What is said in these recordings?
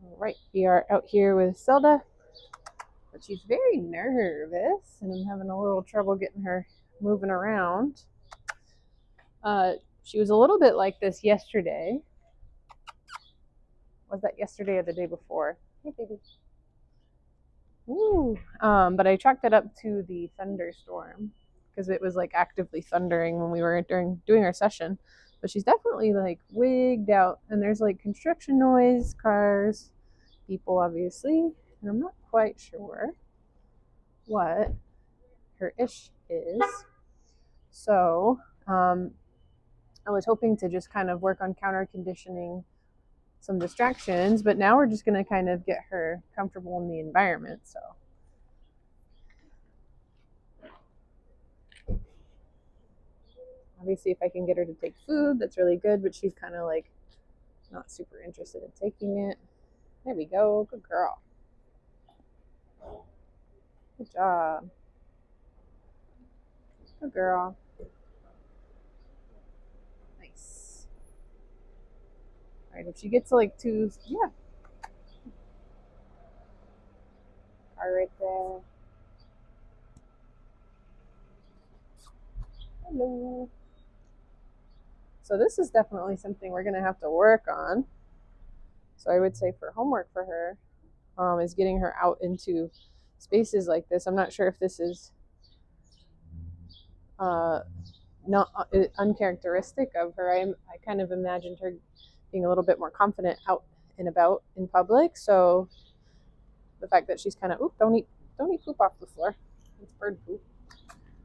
All right, we are out here with Zelda, but she's very nervous, and I'm having a little trouble getting her moving around. Uh, she was a little bit like this yesterday. Was that yesterday or the day before? Hey, baby. Ooh. But I chalked it up to the thunderstorm because it was like actively thundering when we were doing our session. But she's definitely like wigged out, and there's like construction noise, cars, people, obviously, and I'm not quite sure what her ish is. So I was hoping to just kind of work on counter conditioning some distractions, but now we're just going to kind of get her comfortable in the environment. So obviously, if I can get her to take food, that's really good, but she's kind of like not super interested in taking it. There we go. Good girl. Good job. Good girl. Nice. All right, if she gets like two, yeah, car right there. Hello. So this is definitely something we're going to have to work on. So I would say for homework for her is getting her out into spaces like this. I'm not sure if this is uh, not uncharacteristic of her. I kind of imagined her being a little bit more confident out and about in public. So the fact that she's kind of, oop, don't eat poop off the floor. It's bird poop.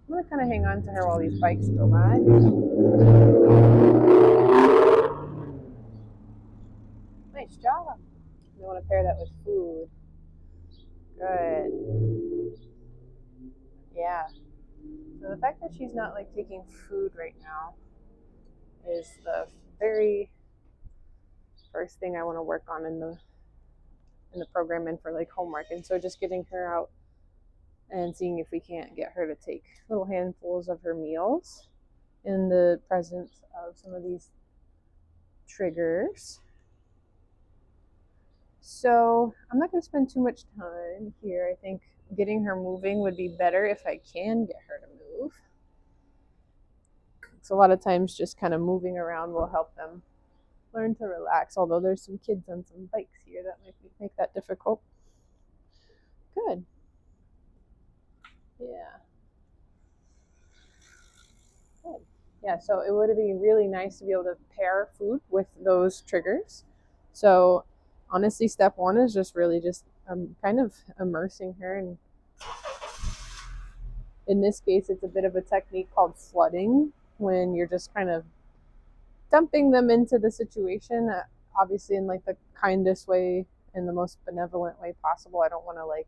I'm gonna kind of hang on to her while these bikes go by. Nice job. You want to pair that with food. Good. Yeah. So the fact that she's not like taking food right now is the very first thing I want to work on in the program and for like homework. And so just getting her out and seeing if we can't get her to take little handfuls of her meals in the presence of some of these triggers. So I'm not going to spend too much time here. I think getting her moving would be better if I can get her to move. So a lot of times just kind of moving around will help them learn to relax, although there's some kids on some bikes here that might make that difficult. Good. Yeah. Good. Yeah, so it would be really nice to be able to pair food with those triggers. So honestly, step one is just really just kind of immersing her. And in this case, it's a bit of a technique called flooding, when you're just kind of dumping them into the situation, obviously in like the kindest way, in the most benevolent way possible. I don't want to like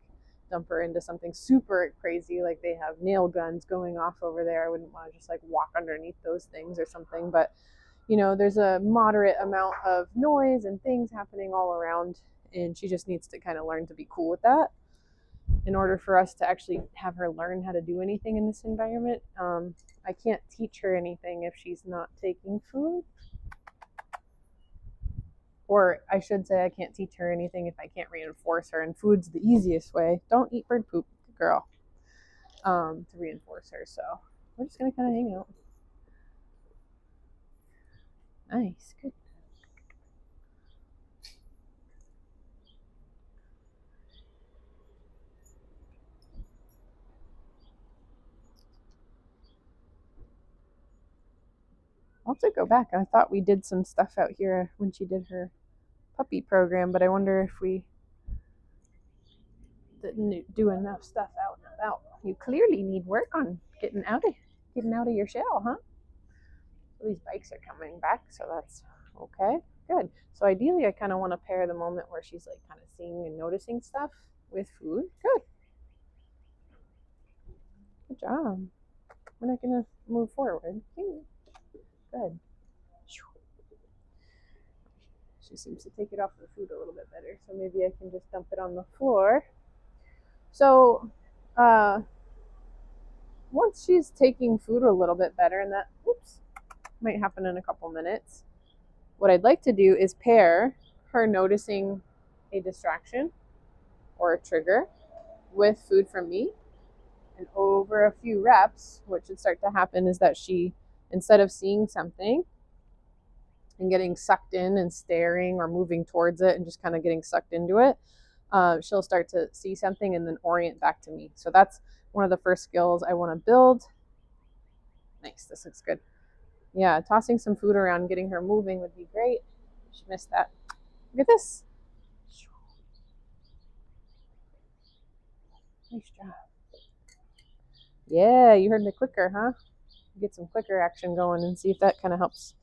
dump her into something super crazy, like they have nail guns going off over there. I wouldn't want to just like walk underneath those things or something. But you know, there's a moderate amount of noise and things happening all around, and she just needs to kind of learn to be cool with that in order for us to actually have her learn how to do anything in this environment. I can't teach her anything if she's not taking food. Or I should say, I can't teach her anything if I can't reinforce her. And food's the easiest way. Don't eat bird poop, girl, to reinforce her. So we're just going to kind of hang out. Nice. Good. I'll have to go back. I thought we did some stuff out here when she did her puppy program, but I wonder if we didn't do enough stuff out and about. You clearly need work on getting out of your shell, huh? So these bikes are coming back, so that's okay. Good. So ideally, I kind of want to pair the moment where she's like kind of seeing and noticing stuff with food. Good. Good job. We're not gonna move forward. Good. She seems to take it off the food a little bit better, so maybe I can just dump it on the floor. So, once she's taking food a little bit better, and that, oops, might happen in a couple minutes, what I'd like to do is pair her noticing a distraction or a trigger with food from me. And over a few reps, what should start to happen is that she, instead of seeing something and getting sucked in and staring or moving towards it and just kind of getting sucked into it, she'll start to see something and then orient back to me. So that's one of the first skills I want to build. Nice, this looks good. Yeah, tossing some food around, getting her moving would be great. She missed that. Look at this. Nice job. Yeah, you heard the clicker, huh? Get some clicker action going and see if that kind of helps.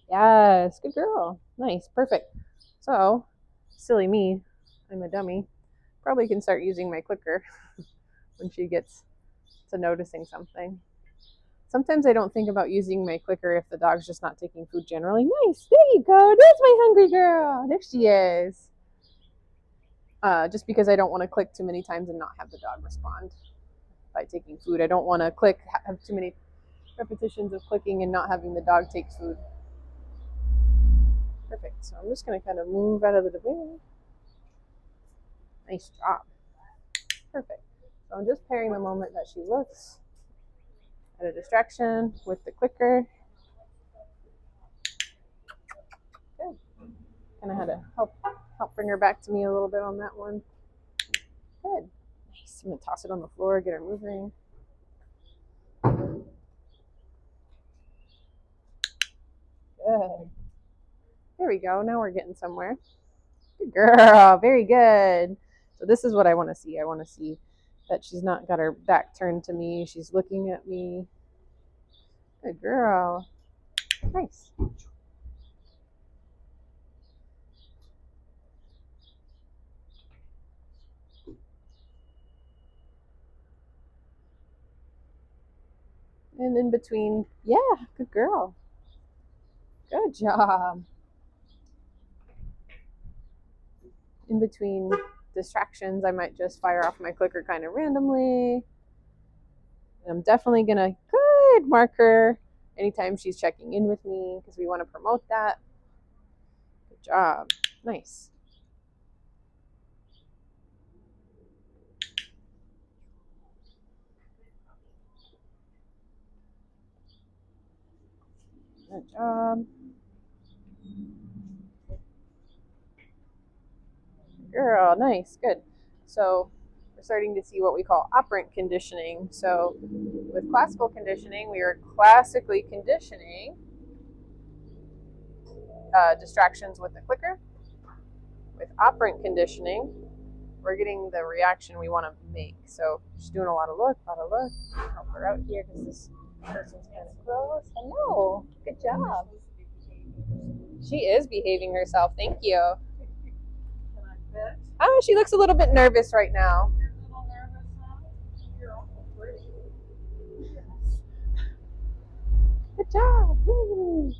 Yes, good girl. Nice, perfect. So, silly me, I'm a dummy. Probably can start using my clicker when she gets to noticing something. Sometimes I don't think about using my clicker if the dog's just not taking food generally. Nice, there you go. There's my hungry girl. There she is. Just because I don't want to click too many times and not have the dog respond by taking food. I don't want to click, have too many repetitions of clicking and not having the dog take food. Perfect. So I'm just going to kind of move out of the way. Nice job. Perfect. So I'm just pairing the moment that she looks at a distraction with the clicker. Good. Kind of had to help bring her back to me a little bit on that one. Good. Nice. I'm going to toss it on the floor, get her moving. Good. There we go. Now we're getting somewhere. Good girl. Very good. So this is what I want to see. I want to see that she's not got her back turned to me. She's looking at me. Good girl. Nice. And in between, yeah, good girl. Good job. In between distractions, I might just fire off my clicker kind of randomly. And I'm definitely gonna good mark her anytime she's checking in with me because we want to promote that. Good job. Nice. Good job. Girl, nice, good. So we're starting to see what we call operant conditioning. So with classical conditioning, we are classically conditioning distractions with the clicker. With operant conditioning, we're getting the reaction we want to make. So she's doing a lot of look. Help her out here because this person's kind of close. Hello, good job. She is behaving herself. Thank you. Oh, she looks a little bit nervous right now. You're a little nervous now? You're awful pretty. Good job. Woo.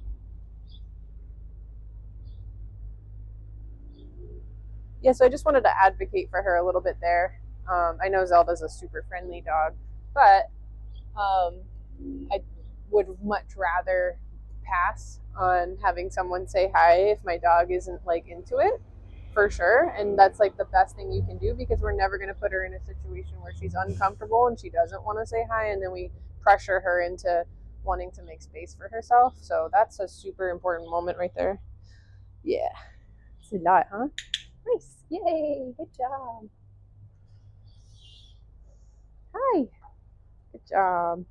Yeah, so I just wanted to advocate for her a little bit there. I know Zelda's a super friendly dog, but I would much rather pass on having someone say hi if my dog isn't like into it, for sure. And that's like the best thing you can do because we're never going to put her in a situation where she's uncomfortable and she doesn't want to say hi and then we pressure her into wanting to make space for herself. So that's a super important moment right there. Yeah. It's a lot, huh? Nice. Yay. Good job. Hi. Good job.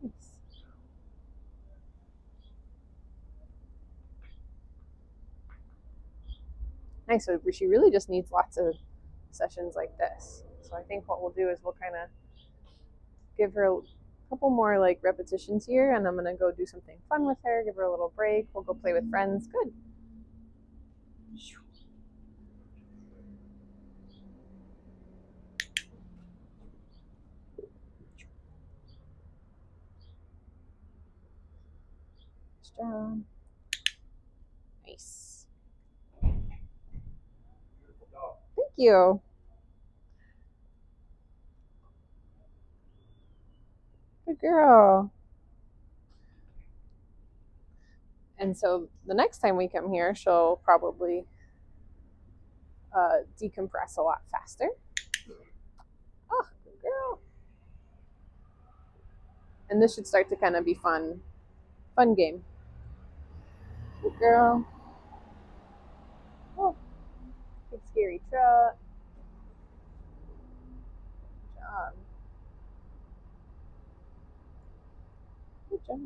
Nice. Nice. So she really just needs lots of sessions like this. So I think what we'll do is we'll kind of give her a couple more like repetitions here, and I'm gonna go do something fun with her, give her a little break. We'll go play with friends. Good. Strong. Nice. Thank you. Good girl. And so the next time we come here, she'll probably decompress a lot faster. Oh, good girl. And this should start to kind of be fun game. Good girl. Oh, big scary truck. Good job. Good job.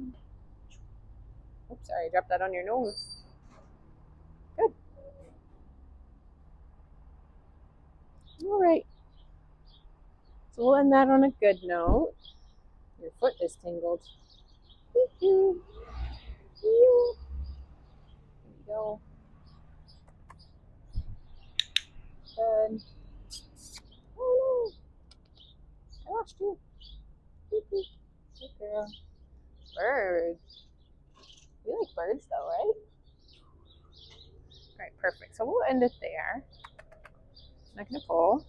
Oops, sorry, I dropped that on your nose. Good. All right. So we'll end that on a good note. Your foot is tingled. There you go. Good. Oh no. I lost you. Good girl. Birds. You like birds though, right? All right, perfect. So we'll end it there. Not gonna pull.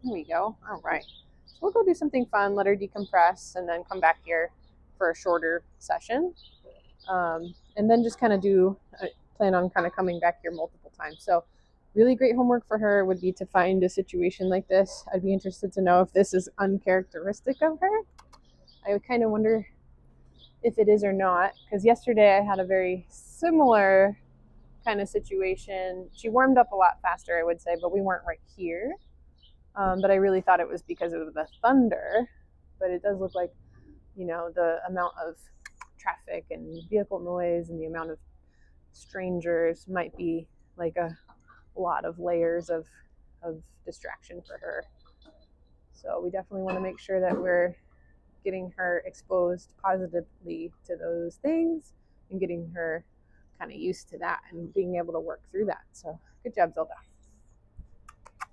There we go. All right. So we'll go do something fun, let her decompress, and then come back here for a shorter session. And then just kind of plan on kind of coming back here multiple times. So really great homework for her would be to find a situation like this. I'd be interested to know if this is uncharacteristic of her. I would kind of wonder if it is or not, because yesterday I had a very similar kind of situation. She warmed up a lot faster, I would say, but we weren't right here. But I really thought it was because of the thunder. But it does look like, the amount of traffic and vehicle noise and the amount of strangers might be like a lot of layers of distraction for her. So we definitely want to make sure that we're getting her exposed positively to those things and getting her kind of used to that and being able to work through that. So good job, Zelda.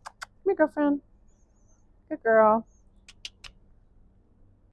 Come here, girlfriend. Good girl.